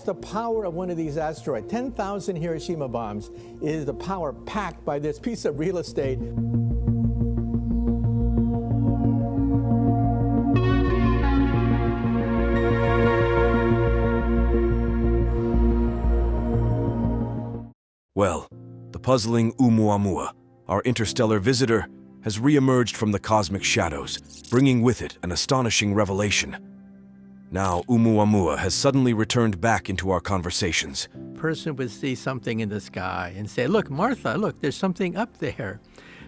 the power of one of these asteroids. 10,000 Hiroshima bombs is the power packed by this piece of real estate. Well, the puzzling Oumuamua, our interstellar visitor, has re-emerged from the cosmic shadows, bringing with it an astonishing revelation. Now, Oumuamua has suddenly returned back into our conversations. A person would see something in the sky and say, look, Martha, look, there's something up there.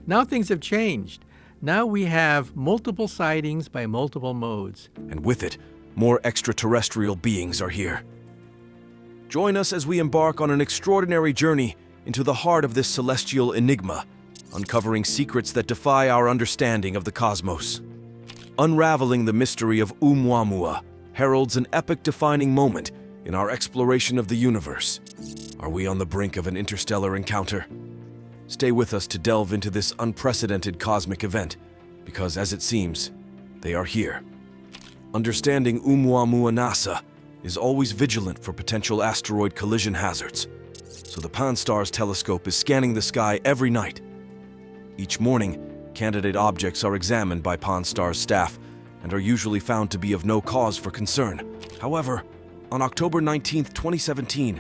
Now things have changed. Now we have multiple sightings by multiple modes. And with it, more extraterrestrial beings are here. Join us as we embark on an extraordinary journey into the heart of this celestial enigma, uncovering secrets that defy our understanding of the cosmos. Unraveling the mystery of Oumuamua heralds an epic-defining moment in our exploration of the universe. Are we on the brink of an interstellar encounter? Stay with us to delve into this unprecedented cosmic event, because as it seems, they are here. Understanding Oumuamua NASA is always vigilant for potential asteroid collision hazards, so the Pan-STARRS telescope is scanning the sky every night. Each morning, candidate objects are examined by Pan-STARRS staff and are usually found to be of no cause for concern. However, on October 19, 2017,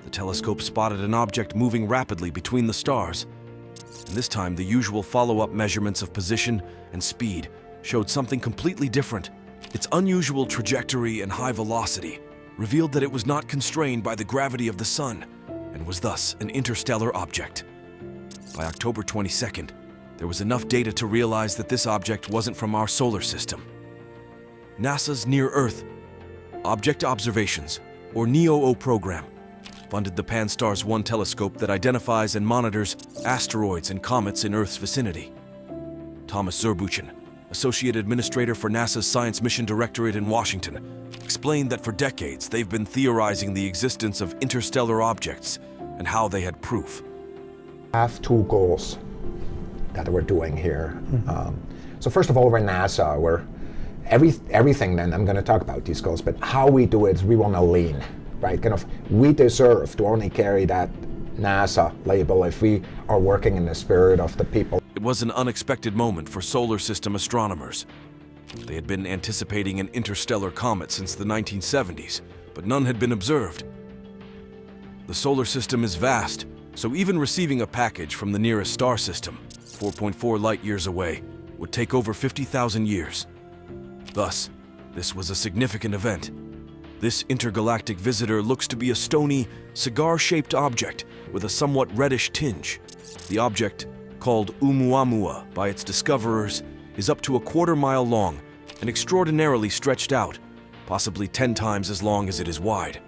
the telescope spotted an object moving rapidly between the stars. And this time, the usual follow-up measurements of position and speed showed something completely different. Its unusual trajectory and high velocity revealed that it was not constrained by the gravity of the sun and was thus an interstellar object. By October 22nd, there was enough data to realize that this object wasn't from our solar system. NASA's Near-Earth Object Observations, or NEOO program, funded the Pan-STARRS 1 telescope that identifies and monitors asteroids and comets in Earth's vicinity. Thomas Zurbuchen, Associate Administrator for NASA's Science Mission Directorate in Washington, explained that for decades they've been theorizing the existence of interstellar objects and how they had proof. I have two goals that we're doing here. So first of all, we're NASA. We're everything. Then I'm going to talk about these goals, but how we do it is we want to lean, right? Kind of, we deserve to only carry that NASA label if we are working in the spirit of the people. It was an unexpected moment for solar system astronomers. They had been anticipating an interstellar comet since the 1970s, but none had been observed. The solar system is vast, so even receiving a package from the nearest star system, 4.4 light-years away, would take over 50,000 years. Thus, this was a significant event. This intergalactic visitor looks to be a stony, cigar-shaped object with a somewhat reddish tinge. The object, called Oumuamua by its discoverers, is up to a quarter-mile long and extraordinarily stretched out, possibly 10 times as long as it is wide.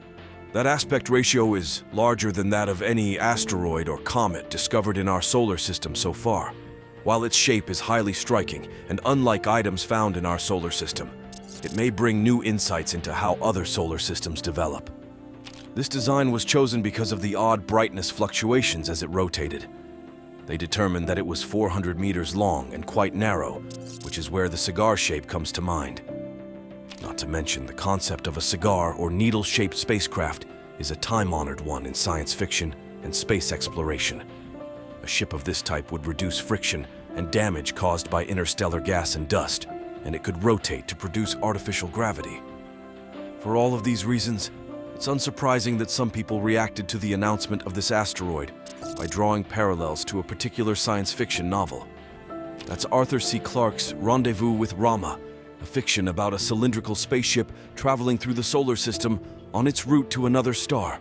That aspect ratio is larger than that of any asteroid or comet discovered in our solar system so far. While its shape is highly striking and unlike items found in our solar system, it may bring new insights into how other solar systems develop. This design was chosen because of the odd brightness fluctuations as it rotated. They determined that it was 400 meters long and quite narrow, which is where the cigar shape comes to mind. Not to mention, the concept of a cigar or needle-shaped spacecraft is a time-honored one in science fiction and space exploration. A ship of this type would reduce friction and damage caused by interstellar gas and dust, and it could rotate to produce artificial gravity. For all of these reasons, it's unsurprising that some people reacted to the announcement of this asteroid by drawing parallels to a particular science fiction novel. That's Arthur C. Clarke's Rendezvous with Rama, a fiction about a cylindrical spaceship traveling through the solar system on its route to another star.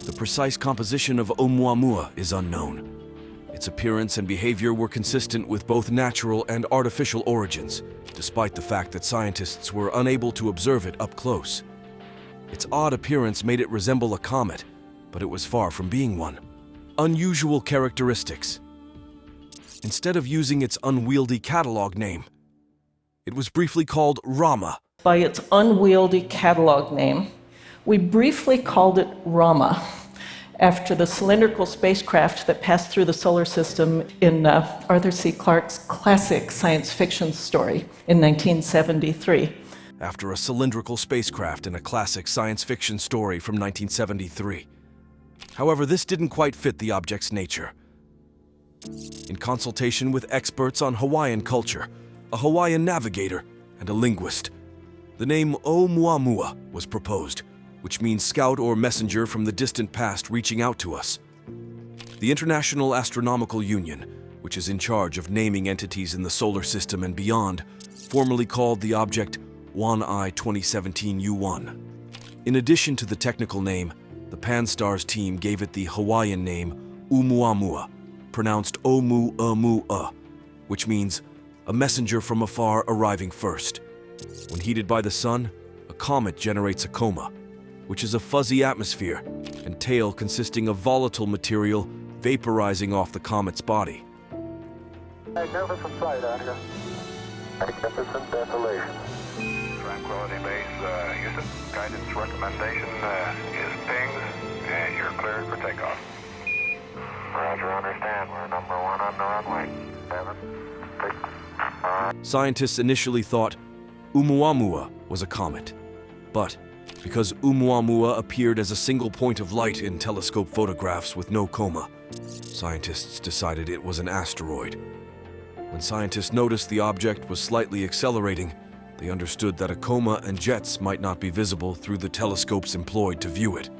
The precise composition of Oumuamua is unknown. Its appearance and behavior were consistent with both natural and artificial origins, despite the fact that scientists were unable to observe it up close. Its odd appearance made it resemble a comet, but it was far from being one. Unusual characteristics. Instead of using its unwieldy catalog name, it was briefly called Rama. By its unwieldy catalog name, we briefly called it Rama, after the cylindrical spacecraft that passed through the solar system in Arthur C. Clarke's classic science fiction story in 1973. after a cylindrical spacecraft in a classic science fiction story from 1973. However, this didn't quite fit the object's nature. In consultation with experts on Hawaiian culture, a Hawaiian navigator, and a linguist, the name Oumuamua was proposed, which means scout or messenger from the distant past reaching out to us. The International Astronomical Union, which is in charge of naming entities in the solar system and beyond, formally called the object Oumuamua 2017 U1. In addition to the technical name, the Pan-STARRS team gave it the Hawaiian name Oumuamua, pronounced Oumuamua, which means a messenger from afar arriving first. When heated by the sun, a comet generates a coma, which is a fuzzy atmosphere and tail consisting of volatile material vaporizing off the comet's body. Magnificent sight out here. Magnificent desolation. Tranquility Base, Houston, guidance recommendation is pings, and you're cleared for takeoff. Roger, understand. We're number 1 on the runway. 7, 6, Scientists initially thought Oumuamua was a comet, but because Oumuamua appeared as a single point of light in telescope photographs with no coma, scientists decided it was an asteroid. When scientists noticed the object was slightly accelerating, they understood that a coma and jets might not be visible through the telescopes employed to view it.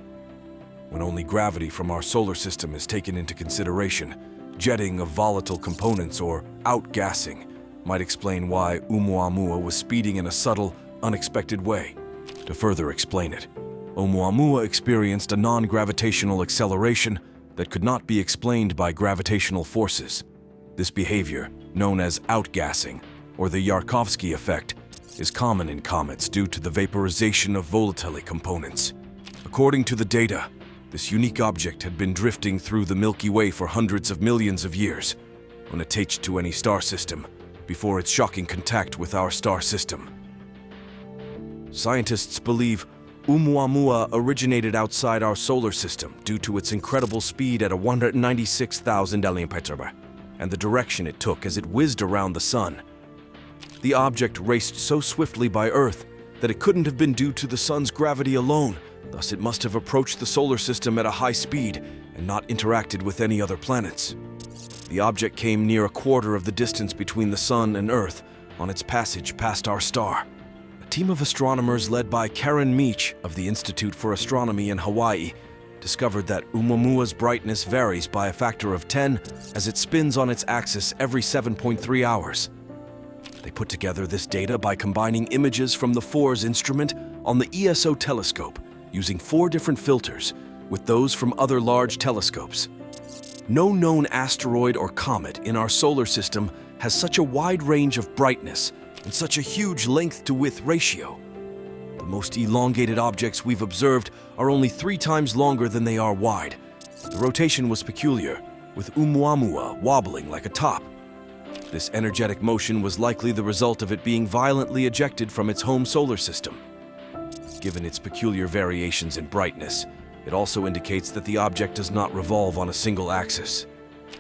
When only gravity from our solar system is taken into consideration, jetting of volatile components or outgassing might explain why Oumuamua was speeding in a subtle, unexpected way. To further explain it, Oumuamua experienced a non-gravitational acceleration that could not be explained by gravitational forces. This behavior, known as outgassing, or the Yarkovsky effect, is common in comets due to the vaporization of volatile components. According to the data, this unique object had been drifting through the Milky Way for hundreds of millions of years, unattached to any star system, before its shocking contact with our star system. Scientists believe Oumuamua originated outside our solar system due to its incredible speed at 196,000 km/h and the direction it took as it whizzed around the sun. The object raced so swiftly by Earth that it couldn't have been due to the sun's gravity alone, thus it must have approached the solar system at a high speed and not interacted with any other planets. The object came near a quarter of the distance between the sun and Earth on its passage past our star. A team of astronomers led by Karen Meach of the Institute for Astronomy in Hawaii discovered that Oumuamua's brightness varies by a factor of 10 as it spins on its axis every 7.3 hours. They put together this data by combining images from the FORS instrument on the ESO telescope using 4 different filters with those from other large telescopes. No known asteroid or comet in our solar system has such a wide range of brightness and such a huge length-to-width ratio. The most elongated objects we've observed are only 3 times longer than they are wide. The rotation was peculiar, with Oumuamua wobbling like a top. This energetic motion was likely the result of it being violently ejected from its home solar system. Given its peculiar variations in brightness, it also indicates that the object does not revolve on a single axis.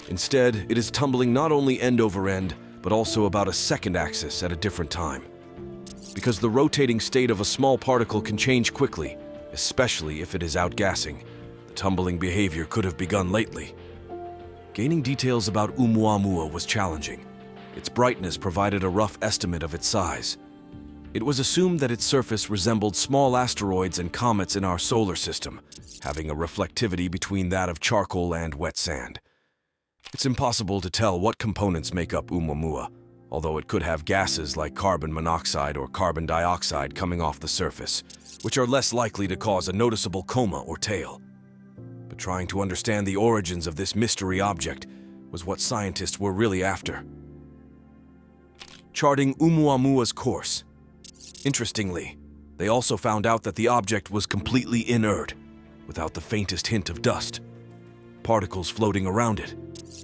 Instead, it is tumbling not only end over end, but also about a second axis at a different time. Because the rotating state of a small particle can change quickly, especially if it is outgassing, the tumbling behavior could have begun lately. Gaining details about Oumuamua was challenging. Its brightness provided a rough estimate of its size. It was assumed that its surface resembled small asteroids and comets in our solar system, having a reflectivity between that of charcoal and wet sand. It's impossible to tell what components make up Oumuamua, although it could have gases like carbon monoxide or carbon dioxide coming off the surface, which are less likely to cause a noticeable coma or tail. But trying to understand the origins of this mystery object was what scientists were really after. Charting Oumuamua's course. Interestingly, they also found out that the object was completely inert, without the faintest hint of dust. Particles floating around it.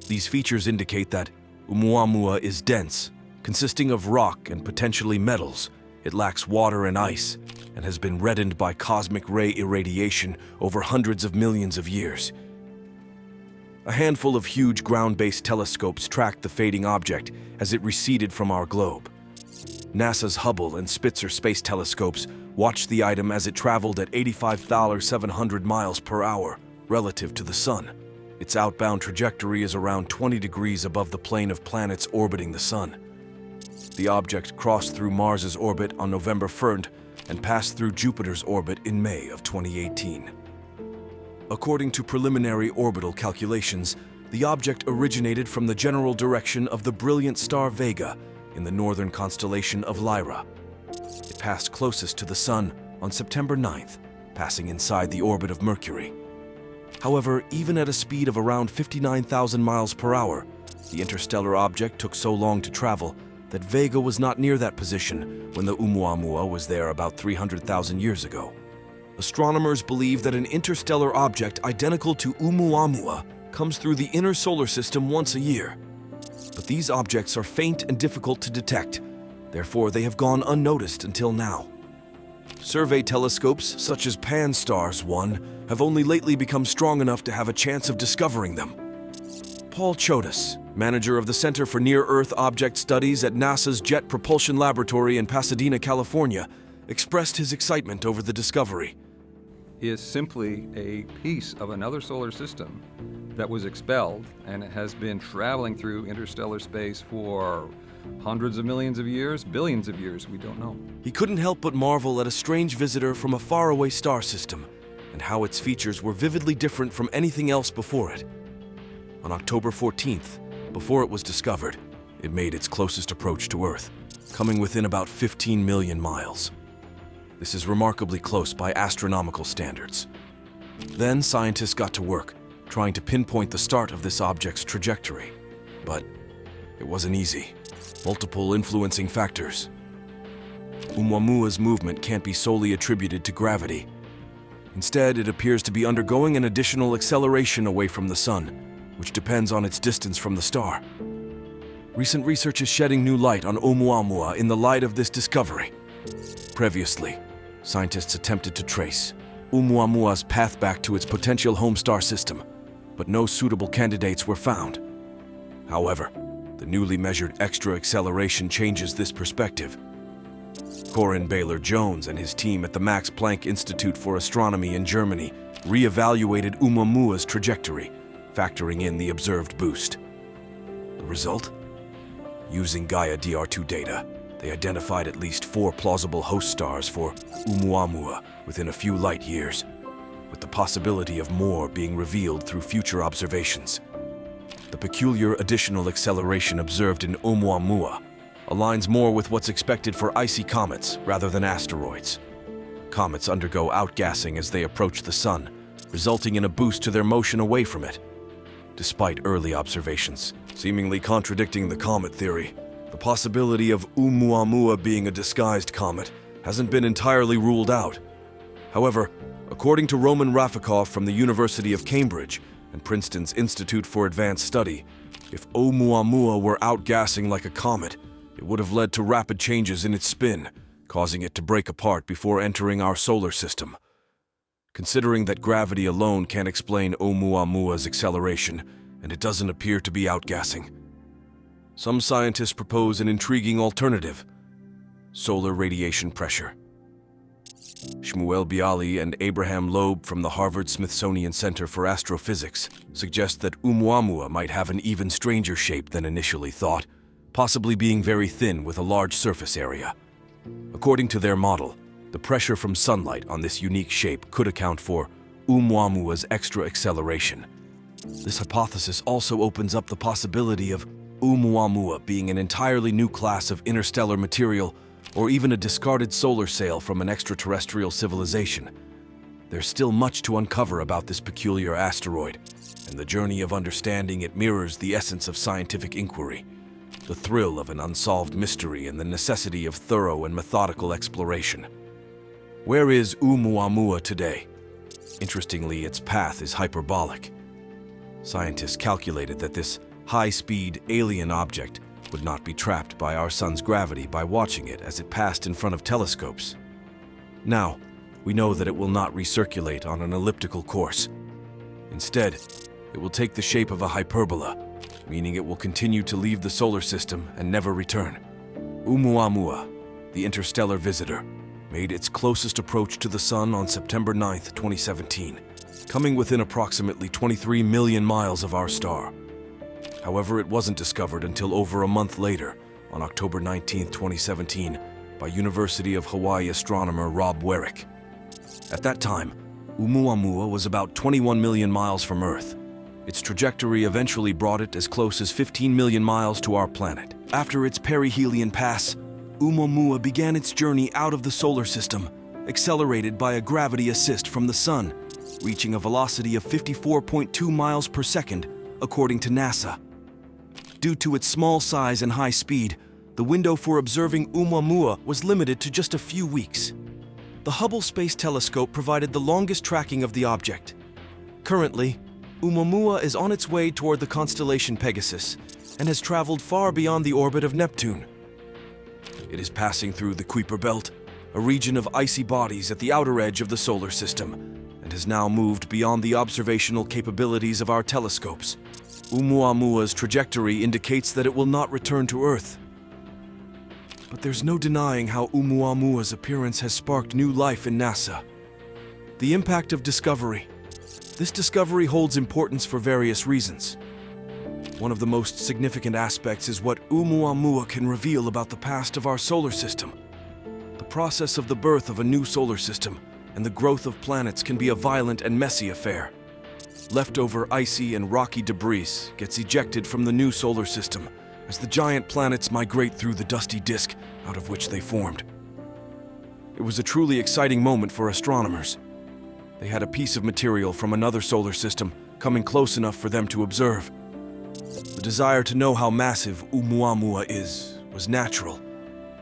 These features indicate that Oumuamua is dense, consisting of rock and potentially metals. It lacks water and ice, and has been reddened by cosmic ray irradiation over hundreds of millions of years. A handful of huge ground-based telescopes tracked the fading object as it receded from our globe. NASA's Hubble and Spitzer space telescopes watched the item as it traveled at 85,700 miles per hour relative to the Sun. Its outbound trajectory is around 20 degrees above the plane of planets orbiting the Sun. The object crossed through Mars's orbit on November 3rd and passed through Jupiter's orbit in May of 2018. According to preliminary orbital calculations, the object originated from the general direction of the brilliant star Vega in the northern constellation of Lyra. It passed closest to the Sun on September 9th, passing inside the orbit of Mercury. However, even at a speed of around 59,000 miles per hour, the interstellar object took so long to travel that Vega was not near that position when the Oumuamua was there about 300,000 years ago. Astronomers believe that an interstellar object identical to Oumuamua comes through the inner solar system once a year. But these objects are faint and difficult to detect, therefore they have gone unnoticed until now. Survey telescopes such as Pan-STARRS 1 have only lately become strong enough to have a chance of discovering them. Paul Chodas, manager of the Center for Near-Earth Object Studies at NASA's Jet Propulsion Laboratory in Pasadena, California, expressed his excitement over the discovery. Is simply a piece of another solar system that was expelled, and it has been traveling through interstellar space for hundreds of millions of years, billions of years, we don't know. He couldn't help but marvel at a strange visitor from a faraway star system and how its features were vividly different from anything else before it. On October 14th, before it was discovered, it made its closest approach to Earth, coming within about 15 million miles. This is remarkably close by astronomical standards. Then scientists got to work, trying to pinpoint the start of this object's trajectory. But it wasn't easy. Multiple influencing factors. Oumuamua's movement can't be solely attributed to gravity. Instead, it appears to be undergoing an additional acceleration away from the Sun, which depends on its distance from the star. Recent research is shedding new light on Oumuamua in the light of this discovery. Previously, scientists attempted to trace Oumuamua's path back to its potential home star system, but no suitable candidates were found. However, the newly measured extra acceleration changes this perspective. Corin Baylor-Jones and his team at the Max Planck Institute for Astronomy in Germany re-evaluated Oumuamua's trajectory, factoring in the observed boost. The result? Using Gaia DR2 data, they identified at least 4 plausible host stars for Oumuamua within a few light years, with the possibility of more being revealed through future observations. The peculiar additional acceleration observed in Oumuamua aligns more with what's expected for icy comets rather than asteroids. Comets undergo outgassing as they approach the Sun, resulting in a boost to their motion away from it. Despite early observations seemingly contradicting the comet theory, the possibility of Oumuamua being a disguised comet hasn't been entirely ruled out. However, according to Roman Rafikov from the University of Cambridge and Princeton's Institute for Advanced Study, if Oumuamua were outgassing like a comet, it would have led to rapid changes in its spin, causing it to break apart before entering our solar system. Considering that gravity alone can't explain Oumuamua's acceleration, and it doesn't appear to be outgassing, some scientists propose an intriguing alternative: solar radiation pressure. Shmuel Bialy and Abraham Loeb from the Harvard-Smithsonian Center for Astrophysics suggest that Oumuamua might have an even stranger shape than initially thought, possibly being very thin with a large surface area. According to their model, the pressure from sunlight on this unique shape could account for Oumuamua's extra acceleration. This hypothesis also opens up the possibility of Oumuamua being an entirely new class of interstellar material, or even a discarded solar sail from an extraterrestrial civilization. There's still much to uncover about this peculiar asteroid, and the journey of understanding it mirrors the essence of scientific inquiry, the thrill of an unsolved mystery and the necessity of thorough and methodical exploration. Where is Oumuamua today? Interestingly, its path is hyperbolic. Scientists calculated that this high-speed alien object would not be trapped by our sun's gravity by watching it as it passed in front of telescopes. Now, we know that it will not recirculate on an elliptical course. Instead, it will take the shape of a hyperbola, meaning it will continue to leave the solar system and never return. Oumuamua, the interstellar visitor, made its closest approach to the Sun on September 9, 2017, coming within approximately 23 million miles of our star. However, it wasn't discovered until over a month later, on October 19, 2017, by University of Hawaii astronomer Rob Warwick. At that time, Oumuamua was about 21 million miles from Earth. Its trajectory eventually brought it as close as 15 million miles to our planet. After its perihelion pass, Oumuamua began its journey out of the solar system, accelerated by a gravity assist from the Sun, reaching a velocity of 54.2 miles per second, according to NASA. Due to its small size and high speed, the window for observing Oumuamua was limited to just a few weeks. The Hubble Space Telescope provided the longest tracking of the object. Currently, Oumuamua is on its way toward the constellation Pegasus and has traveled far beyond the orbit of Neptune. It is passing through the Kuiper Belt, a region of icy bodies at the outer edge of the solar system, and has now moved beyond the observational capabilities of our telescopes. Oumuamua's trajectory indicates that it will not return to Earth. But there's no denying how Oumuamua's appearance has sparked new life in NASA. The impact of discovery. This discovery holds importance for various reasons. One of the most significant aspects is what Oumuamua can reveal about the past of our solar system. The process of the birth of a new solar system and the growth of planets can be a violent and messy affair. Leftover icy and rocky debris gets ejected from the new solar system as the giant planets migrate through the dusty disk out of which they formed. It was a truly exciting moment for astronomers. They had a piece of material from another solar system coming close enough for them to observe. The desire to know how massive Oumuamua is was natural,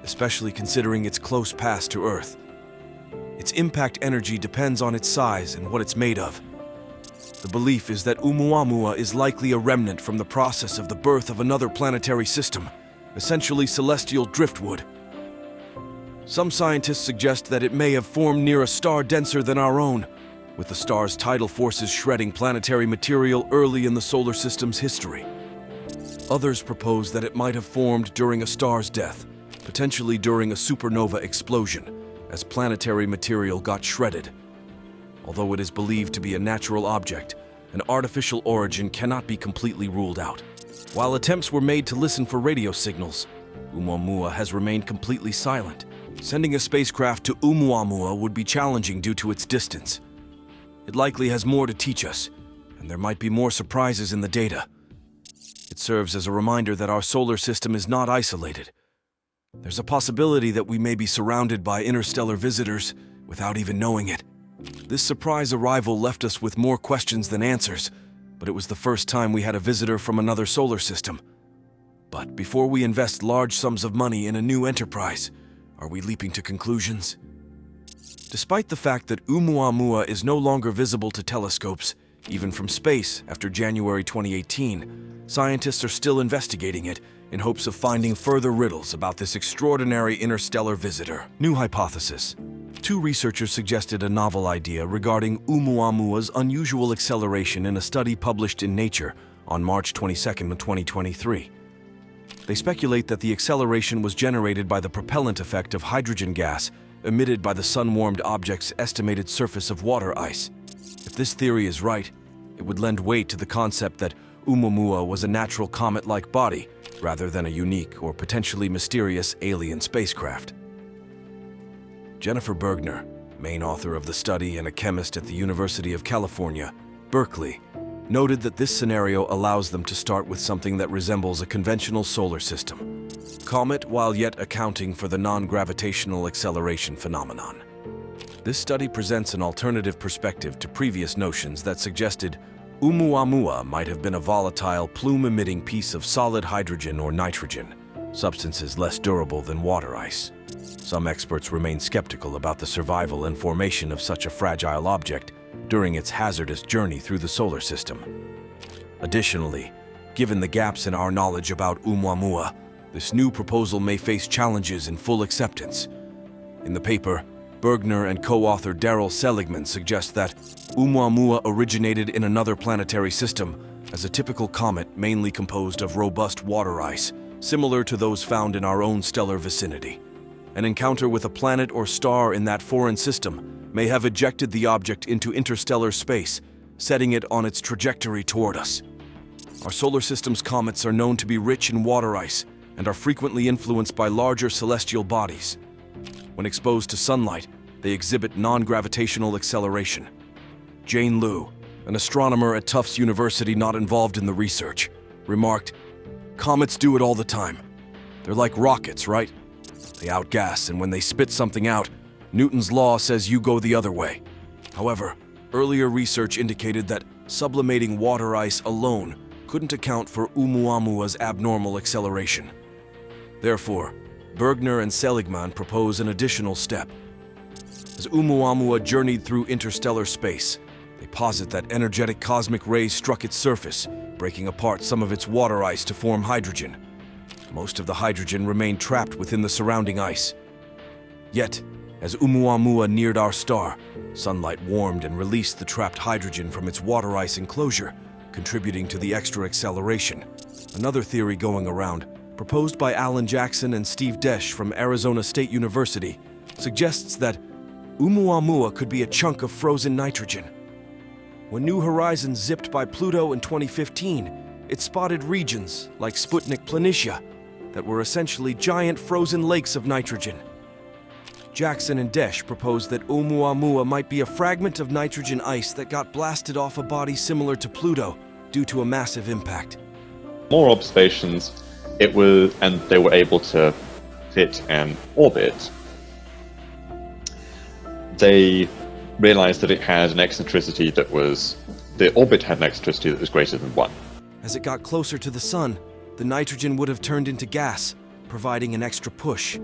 especially considering its close pass to Earth. Its impact energy depends on its size and what it's made of. The belief is that Oumuamua is likely a remnant from the process of the birth of another planetary system, essentially celestial driftwood. Some scientists suggest that it may have formed near a star denser than our own, with the star's tidal forces shredding planetary material early in the solar system's history. Others propose that it might have formed during a star's death, potentially during a supernova explosion, as planetary material got shredded. Although it is believed to be a natural object, an artificial origin cannot be completely ruled out. While attempts were made to listen for radio signals, Oumuamua has remained completely silent. Sending a spacecraft to Oumuamua would be challenging due to its distance. It likely has more to teach us, and there might be more surprises in the data. It serves as a reminder that our solar system is not isolated. There's a possibility that we may be surrounded by interstellar visitors without even knowing it. This surprise arrival left us with more questions than answers, but it was the first time we had a visitor from another solar system. But before we invest large sums of money in a new enterprise, are we leaping to conclusions? Despite the fact that Oumuamua is no longer visible to telescopes, even from space after January 2018, scientists are still investigating it in hopes of finding further riddles about this extraordinary interstellar visitor. New hypothesis. Two researchers suggested a novel idea regarding Oumuamua's unusual acceleration in a study published in Nature on March 22, 2023. They speculate that the acceleration was generated by the propellant effect of hydrogen gas emitted by the sun-warmed object's estimated surface of water ice. If this theory is right, it would lend weight to the concept that Oumuamua was a natural comet-like body rather than a unique or potentially mysterious alien spacecraft. Jennifer Bergner, main author of the study and a chemist at the University of California, Berkeley, noted that this scenario allows them to start with something that resembles a conventional solar system comet, while yet accounting for the non-gravitational acceleration phenomenon. This study presents an alternative perspective to previous notions that suggested Oumuamua might have been a volatile, plume-emitting piece of solid hydrogen or nitrogen, substances less durable than water ice. Some experts remain skeptical about the survival and formation of such a fragile object during its hazardous journey through the solar system. Additionally, given the gaps in our knowledge about Oumuamua, this new proposal may face challenges in full acceptance. In the paper, Bergner and co-author Daryl Seligman suggest that Oumuamua originated in another planetary system as a typical comet mainly composed of robust water ice, similar to those found in our own stellar vicinity. An encounter with a planet or star in that foreign system may have ejected the object into interstellar space, setting it on its trajectory toward us. Our solar system's comets are known to be rich in water ice and are frequently influenced by larger celestial bodies. When exposed to sunlight, they exhibit non-gravitational acceleration. Jane Liu, an astronomer at Tufts University not involved in the research, remarked, "Comets do it all the time. They're like rockets, right? They outgas, and when they spit something out, Newton's law says you go the other way. However, earlier research indicated that sublimating water ice alone couldn't account for Oumuamua's abnormal acceleration. Therefore, Bergner and Seligman propose an additional step. As Oumuamua journeyed through interstellar space, they posit that energetic cosmic rays struck its surface, breaking apart some of its water ice to form hydrogen. Most of the hydrogen remained trapped within the surrounding ice. Yet, as Oumuamua neared our star, sunlight warmed and released the trapped hydrogen from its water ice enclosure, contributing to the extra acceleration. Another theory going around, proposed by Alan Jackson and Steve Desch from Arizona State University, suggests that Oumuamua could be a chunk of frozen nitrogen. When New Horizons zipped by Pluto in 2015, it spotted regions, like Sputnik Planitia, that were essentially giant frozen lakes of nitrogen. Jackson and Desch proposed that Oumuamua might be a fragment of nitrogen ice that got blasted off a body similar to Pluto due to a massive impact. More observations, and they were able to fit an orbit. They realized that it had an eccentricity the orbit had an eccentricity that was greater than 1. As it got closer to the sun, the nitrogen would have turned into gas, providing an extra push.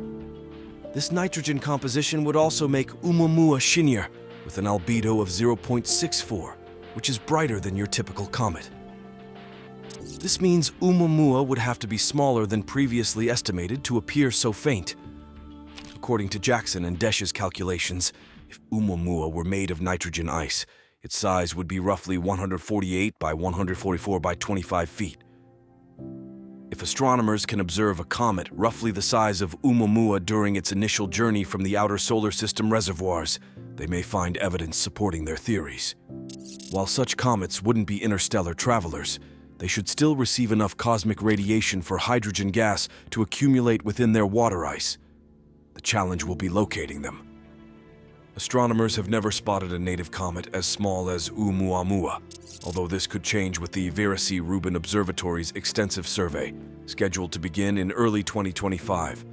This nitrogen composition would also make Oumuamua shinier, with an albedo of 0.64, which is brighter than your typical comet. This means Oumuamua would have to be smaller than previously estimated to appear so faint. According to Jackson and Desch's calculations, if Oumuamua were made of nitrogen ice, its size would be roughly 148 by 144 by 25 feet. If astronomers can observe a comet roughly the size of Oumuamua during its initial journey from the outer solar system reservoirs, they may find evidence supporting their theories. While such comets wouldn't be interstellar travelers, they should still receive enough cosmic radiation for hydrogen gas to accumulate within their water ice. The challenge will be locating them. Astronomers have never spotted a native comet as small as Oumuamua, although this could change with the Vericy-Rubin Observatory's extensive survey, scheduled to begin in early 2025.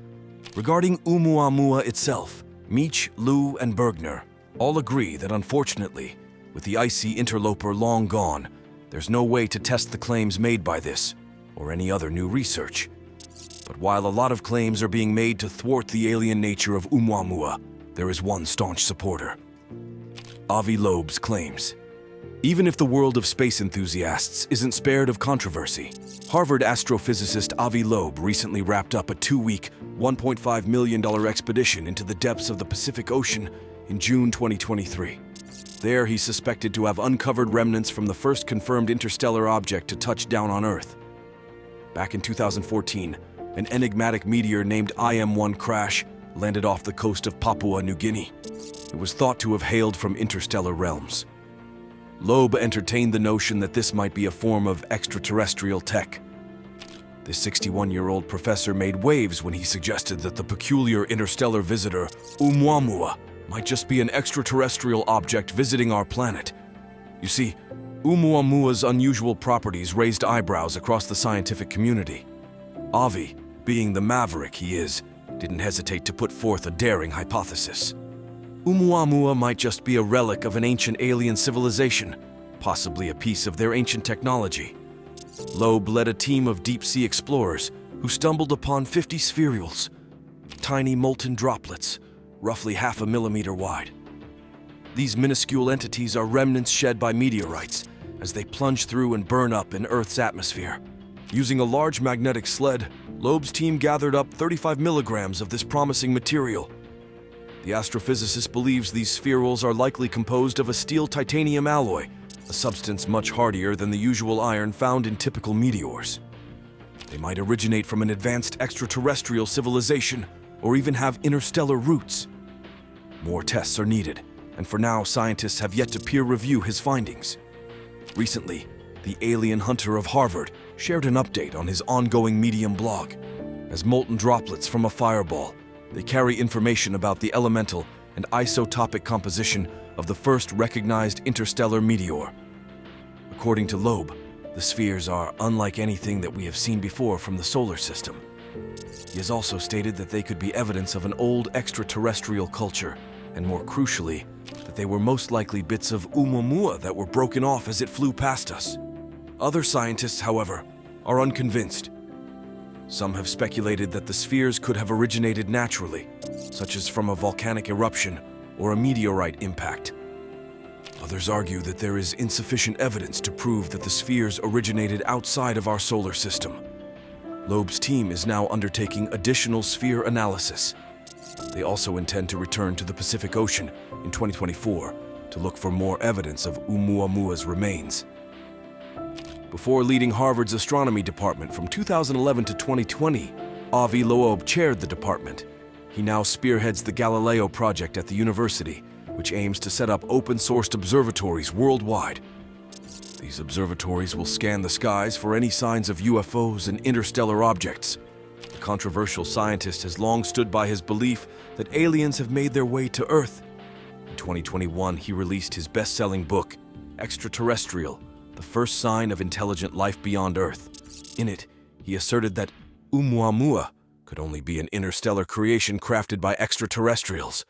Regarding Oumuamua itself, Meech, Liu, and Bergner all agree that unfortunately, with the icy interloper long gone, there's no way to test the claims made by this, or any other new research. But while a lot of claims are being made to thwart the alien nature of Oumuamua, there is one staunch supporter. Avi Loeb's claims. Even if the world of space enthusiasts isn't spared of controversy, Harvard astrophysicist Avi Loeb recently wrapped up a 2-week, $1.5 million expedition into the depths of the Pacific Ocean in June 2023. There, he's suspected to have uncovered remnants from the first confirmed interstellar object to touch down on Earth. Back in 2014, an enigmatic meteor named IM-1 crash landed off the coast of Papua New Guinea. It was thought to have hailed from interstellar realms. Loeb entertained the notion that this might be a form of extraterrestrial tech. This 61-year-old professor made waves when he suggested that the peculiar interstellar visitor, Oumuamua, might just be an extraterrestrial object visiting our planet. You see, Oumuamua's unusual properties raised eyebrows across the scientific community. Avi, being the maverick he is, didn't hesitate to put forth a daring hypothesis. Oumuamua might just be a relic of an ancient alien civilization, possibly a piece of their ancient technology. Loeb led a team of deep-sea explorers who stumbled upon 50 spherules, tiny molten droplets, roughly 0.5 millimeter wide. These minuscule entities are remnants shed by meteorites as they plunge through and burn up in Earth's atmosphere. Using a large magnetic sled, Loeb's team gathered up 35 milligrams of this promising material. The astrophysicist believes these spherules are likely composed of a steel-titanium alloy, a substance much hardier than the usual iron found in typical meteors. They might originate from an advanced extraterrestrial civilization, or even have interstellar roots. More tests are needed, and for now, scientists have yet to peer review his findings. Recently, the alien hunter of Harvard shared an update on his ongoing Medium blog. As molten droplets from a fireball, they carry information about the elemental and isotopic composition of the first recognized interstellar meteor. According to Loeb, the spheres are unlike anything that we have seen before from the solar system. He has also stated that they could be evidence of an old extraterrestrial culture, and more crucially, that they were most likely bits of Oumuamua that were broken off as it flew past us. Other scientists, however, are unconvinced. Some have speculated that the spheres could have originated naturally, such as from a volcanic eruption or a meteorite impact. Others argue that there is insufficient evidence to prove that the spheres originated outside of our solar system. Loeb's team is now undertaking additional sphere analysis. They also intend to return to the Pacific Ocean in 2024 to look for more evidence of Oumuamua's remains. Before leading Harvard's astronomy department from 2011 to 2020, Avi Loeb chaired the department. He now spearheads the Galileo project at the university, which aims to set up open-sourced observatories worldwide. These observatories will scan the skies for any signs of UFOs and interstellar objects. The controversial scientist has long stood by his belief that aliens have made their way to Earth. In 2021, he released his best-selling book, Extraterrestrial: The First Sign of Intelligent Life Beyond Earth. In it, he asserted that Oumuamua could only be an interstellar creation crafted by extraterrestrials.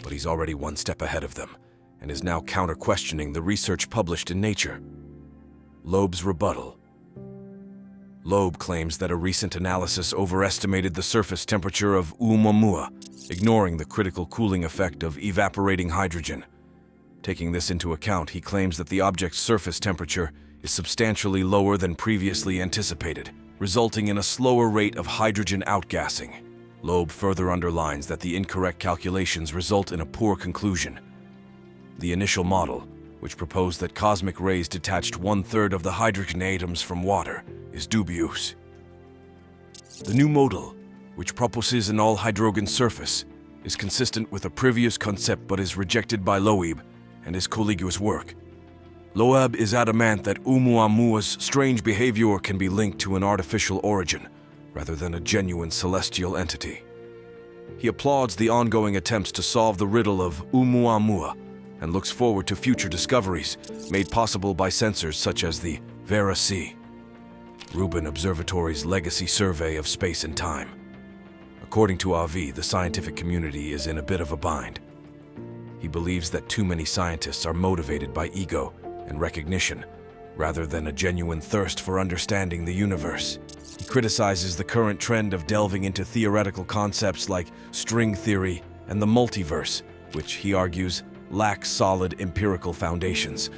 But he's already one step ahead of them, and is now counter-questioning the research published in Nature. Loeb's rebuttal. Loeb claims that a recent analysis overestimated the surface temperature of Oumuamua, ignoring the critical cooling effect of evaporating hydrogen. Taking this into account, he claims that the object's surface temperature is substantially lower than previously anticipated, resulting in a slower rate of hydrogen outgassing. Loeb further underlines that the incorrect calculations result in a poor conclusion. The initial model, which proposed that cosmic rays detached 1/3 of the hydrogen atoms from water, is dubious. The new model, which proposes an all-hydrogen surface, is consistent with a previous concept but is rejected by Loeb and his colleagues' work. Loeb is adamant that Oumuamua's strange behavior can be linked to an artificial origin, rather than a genuine celestial entity. He applauds the ongoing attempts to solve the riddle of Oumuamua and looks forward to future discoveries made possible by sensors such as the Vera-C, Rubin Observatory's legacy survey of space and time. According to Avi, the scientific community is in a bit of a bind. He believes that too many scientists are motivated by ego and recognition, rather than a genuine thirst for understanding the universe. He criticizes the current trend of delving into theoretical concepts like string theory and the multiverse, which, he argues, lacks solid empirical foundations.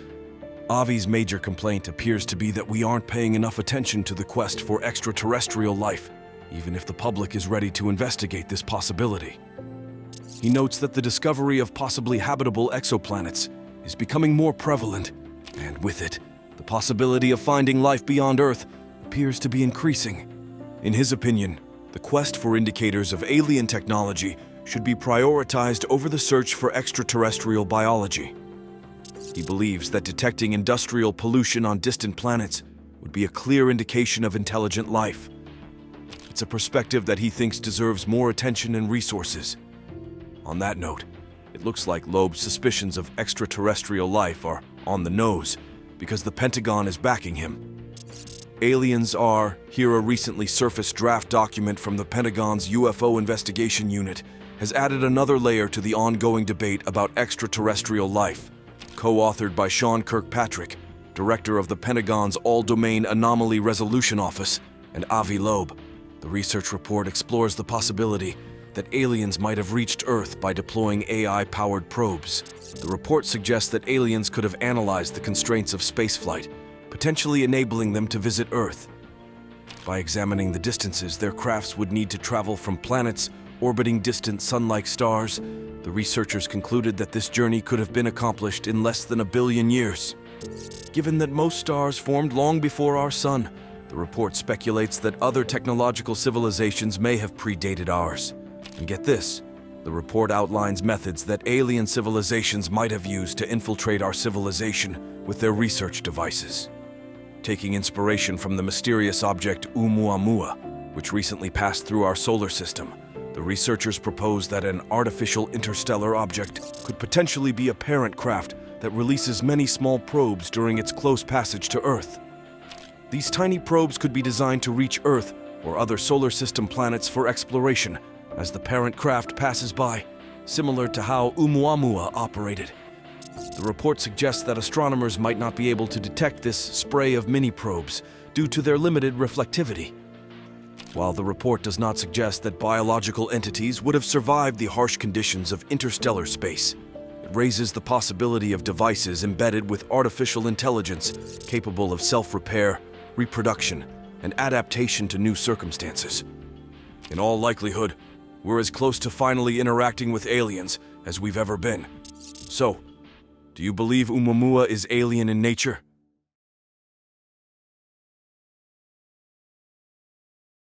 Avi's major complaint appears to be that we aren't paying enough attention to the quest for extraterrestrial life, even if the public is ready to investigate this possibility. He notes that the discovery of possibly habitable exoplanets is becoming more prevalent, and with it, the possibility of finding life beyond Earth appears to be increasing. In his opinion, the quest for indicators of alien technology should be prioritized over the search for extraterrestrial biology. He believes that detecting industrial pollution on distant planets would be a clear indication of intelligent life. It's a perspective that he thinks deserves more attention and resources. On that note, it looks like Loeb's suspicions of extraterrestrial life are on the nose because the Pentagon is backing him. Aliens are, here a recently surfaced draft document from the Pentagon's UFO investigation unit has added another layer to the ongoing debate about extraterrestrial life. Co-authored by Sean Kirkpatrick, director of the Pentagon's All-Domain Anomaly Resolution Office, and Avi Loeb, the research report explores the possibility that aliens might have reached Earth by deploying AI-powered probes. The report suggests that aliens could have analyzed the constraints of spaceflight, potentially enabling them to visit Earth. By examining the distances their crafts would need to travel from planets orbiting distant sun-like stars, the researchers concluded that this journey could have been accomplished in less than 1 billion years. Given that most stars formed long before our sun, the report speculates that other technological civilizations may have predated ours. And get this, the report outlines methods that alien civilizations might have used to infiltrate our civilization with their research devices. Taking inspiration from the mysterious object Oumuamua, which recently passed through our solar system, the researchers propose that an artificial interstellar object could potentially be a parent craft that releases many small probes during its close passage to Earth. These tiny probes could be designed to reach Earth or other solar system planets for exploration as the parent craft passes by, similar to how Oumuamua operated. The report suggests that astronomers might not be able to detect this spray of mini-probes due to their limited reflectivity. While the report does not suggest that biological entities would have survived the harsh conditions of interstellar space, it raises the possibility of devices embedded with artificial intelligence capable of self-repair, reproduction, and adaptation to new circumstances. In all likelihood, we're as close to finally interacting with aliens as we've ever been. So, do you believe Oumuamua is alien in nature?